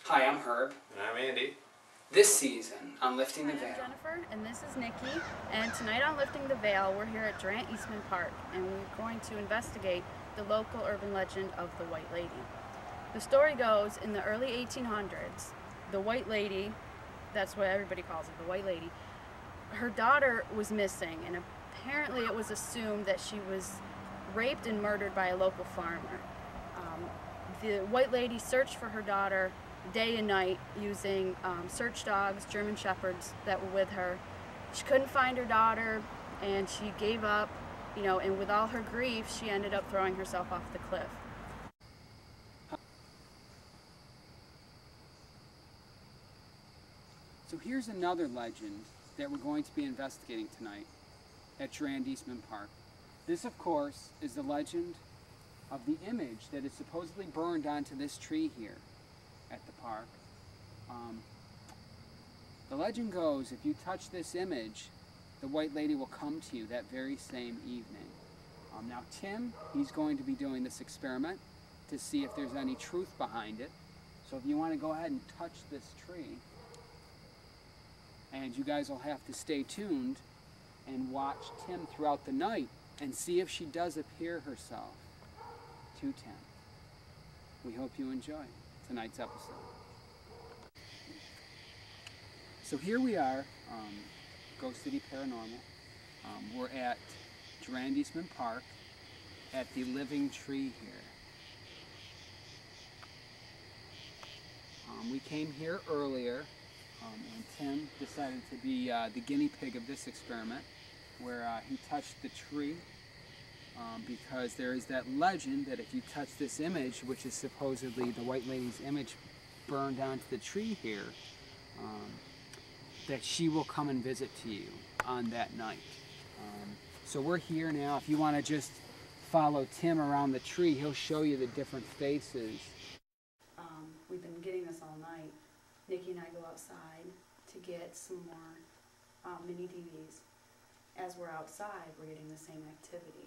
Hi, I'm Herb. And I'm Andy. This season on Lifting the Veil. I'm Jennifer, and this is Nikki. And tonight on Lifting the Veil, we're here at Durant Eastman Park, and we're going to investigate the local urban legend of the White Lady. The story goes, in the early 1800s, the White Lady, that's what everybody calls it, the White Lady, her daughter was missing, and apparently it was assumed that she was raped and murdered by a local farmer. The White Lady searched for her daughter day and night using search dogs, German shepherds that were with her. She couldn't find her daughter, and she gave up, and with all her grief, she ended up throwing herself off the cliff. So here's another legend that we're going to be investigating tonight at Durant Eastman Park. This, of course, is the legend of the image that is supposedly burned onto this tree here at the park. The legend goes, if you touch this image, the White Lady will come to you that very same evening. Now Tim, he's going to be doing this experiment to see if there's any truth behind it. So if you want to go ahead and touch this tree, and you guys will have to stay tuned and watch Tim throughout the night and see if she does appear herself to Tim. We hope you enjoy tonight's episode. So here we are, Ghost City Paranormal. We're at Durant Eastman Park at the Living Tree here. We came here earlier and Tim decided to be the guinea pig of this experiment, where he touched the tree because there is that legend that if you touch this image, which is supposedly the White Lady's image burned onto the tree here, that she will come and visit to you on that night. So we're here now. If you want to just follow Tim around the tree, he'll show you the different faces. We've been getting this all night. Nikki and I go outside to get some more mini DVs. As we're outside, we're getting the same activity.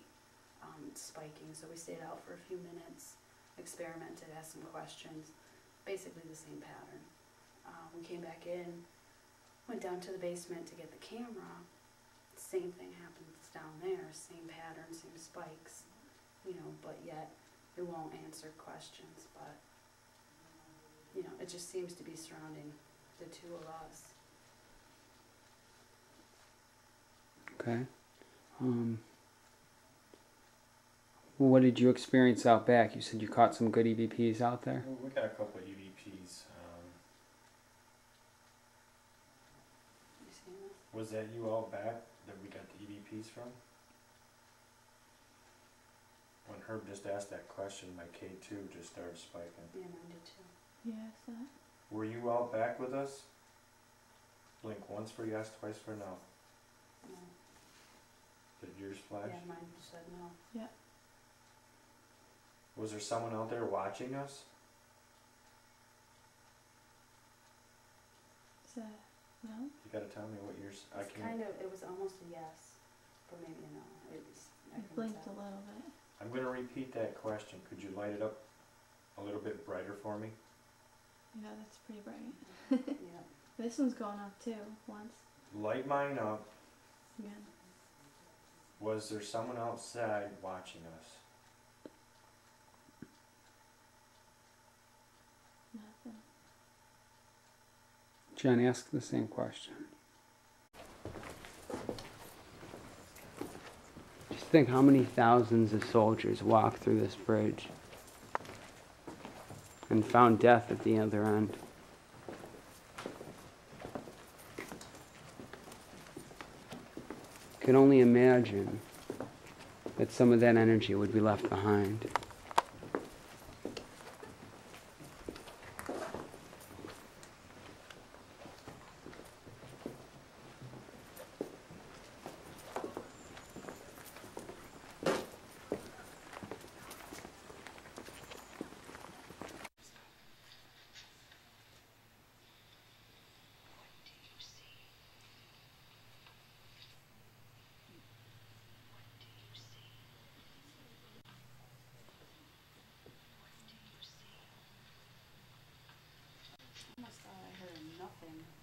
It's spiking, so we stayed out for a few minutes, experimented, asked some questions, basically the same pattern. We came back in, went down to the basement to get the camera. Same thing happens down there, same pattern, same spikes, but yet it won't answer questions, but it just seems to be surrounding the two of us. Okay. Well, what did you experience out back? You said you caught some good EVPs out there? Well, we got a couple of EVPs. You seen this? Was that you out back that we got the EVPs from? When Herb just asked that question, my K2 just started spiking. Yeah, mine did too. Yeah, I saw it. Were you out back with us? Blink once for yes, twice for no. No. Did yours flash? Yeah, mine said no. Yeah. Was there someone out there watching us? Is that no? You gotta tell me what yours. It was almost a yes, but maybe a no. I It couldn't blinked tell. a little bit. I'm gonna repeat that question. Could you light it up a little bit brighter for me? Yeah, that's pretty bright. Yeah. This one's going up too, once. Light mine up. Again. Was there someone outside watching us? Nothing. Jen, ask the same question. Just think how many thousands of soldiers walked through this bridge and found death at the other end. Can only imagine that some of that energy would be left behind.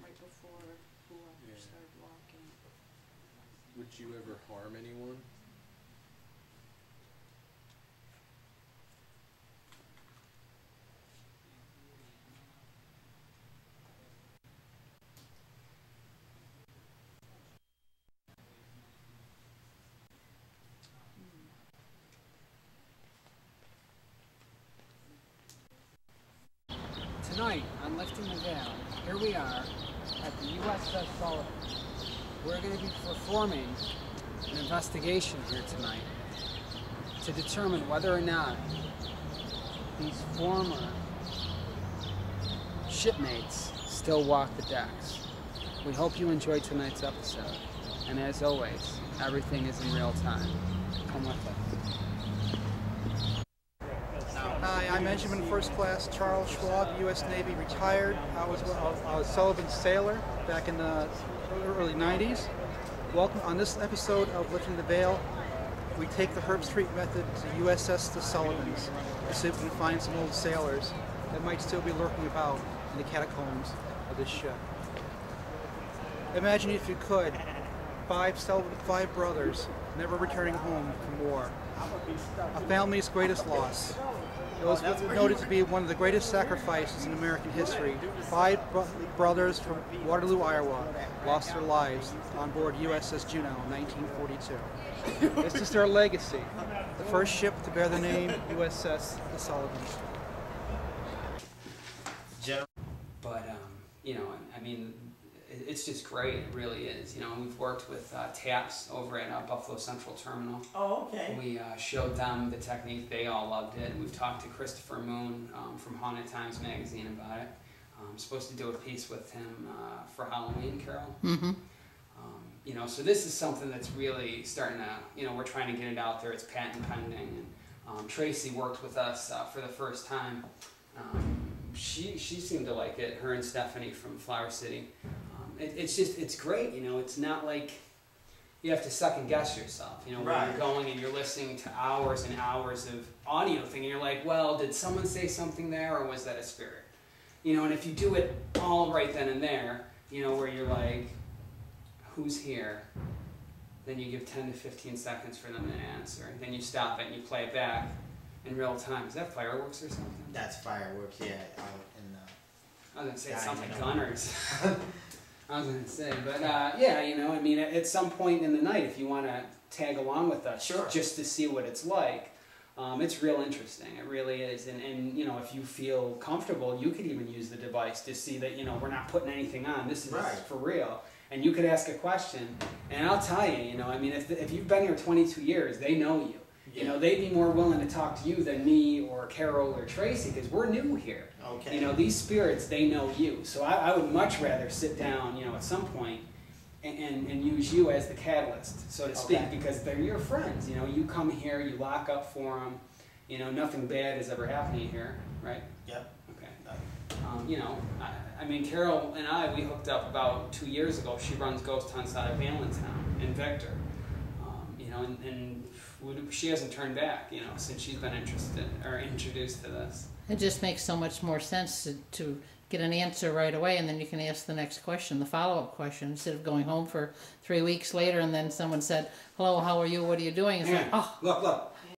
right before whoever started walking. Would you ever harm anyone? Tonight on Lifting the Veil, here we are at the USS Sullivan. We're going to be performing an investigation here tonight to determine whether or not these former shipmates still walk the decks. We hope you enjoyed tonight's episode, and as always, everything is in real time. Come with us. Hi, I'm Engineman First Class Charles Schwab, U.S. Navy retired. I was Sullivan's sailor back in the early 90s. Welcome on this episode of Lifting the Veil. We take the Herb Street method to USS the Sullivans to see if we can find some old sailors that might still be lurking about in the catacombs of this ship. Imagine, if you could, five brothers never returning home from war. A family's greatest loss. It was noted to be one of the greatest sacrifices in American history. Five brothers from Waterloo, Iowa, lost their lives on board USS Juneau in 1942. This is their legacy, the first ship to bear the name USS the Sullivans. But, you know, I mean, it's just great. It really is. You know, we've worked with TAPS over at Buffalo Central Terminal. Oh, okay. We showed them the technique. They all loved it. We've talked to Christopher Moon from Haunted Times magazine about it. I'm supposed to do a piece with him for Halloween, Carol. Mm-hmm. You know, so this is something that's really starting to, you know, we're trying to get it out there. It's patent pending. And Tracy worked with us for the first time. She seemed to like it, her and Stephanie from Flower City. It's great, you know. It's not like you have to second guess yourself, you know, when you're going and you're listening to hours and hours of audio thing, and you're like, well, did someone say something there, or was that a spirit? You know, and if you do it all right then and there, you know, where you're like, who's here? Then you give 10 to 15 seconds for them to answer. Then you stop it and you play it back in real time. Is that fireworks or something? That's fireworks, yeah. I was going to say something gunners. I was going to say, but yeah, you know, I mean, at some point in the night, if you want to tag along with us, sure, just to see what it's like, it's real interesting. It really is. And, you know, if you feel comfortable, you could even use the device to see that, you know, we're not putting anything on. This is for real. And you could ask a question, and I'll tell you, you know, I mean, if you've been here 22 years, they know you. You know, they'd be more willing to talk to you than me or Carol or Tracy, because we're new here. Okay. You know, these spirits, they know you. So I would much rather sit down, you know, at some point and use you as the catalyst, so to speak, because they're your friends. You know, you come here, you lock up for them. You know, nothing bad is ever happening here, right? Yep. Okay. You know, I mean, Carol and I, we hooked up about 2 years ago. She runs ghost hunts out of Allentown in Victor. You know, and she hasn't turned back, you know, since she's been introduced to this. It just makes so much more sense to get an answer right away, and then you can ask the next question, the follow-up question, instead of going home for 3 weeks later and then someone said, hello, how are you, what are you doing? It's like, oh. Look,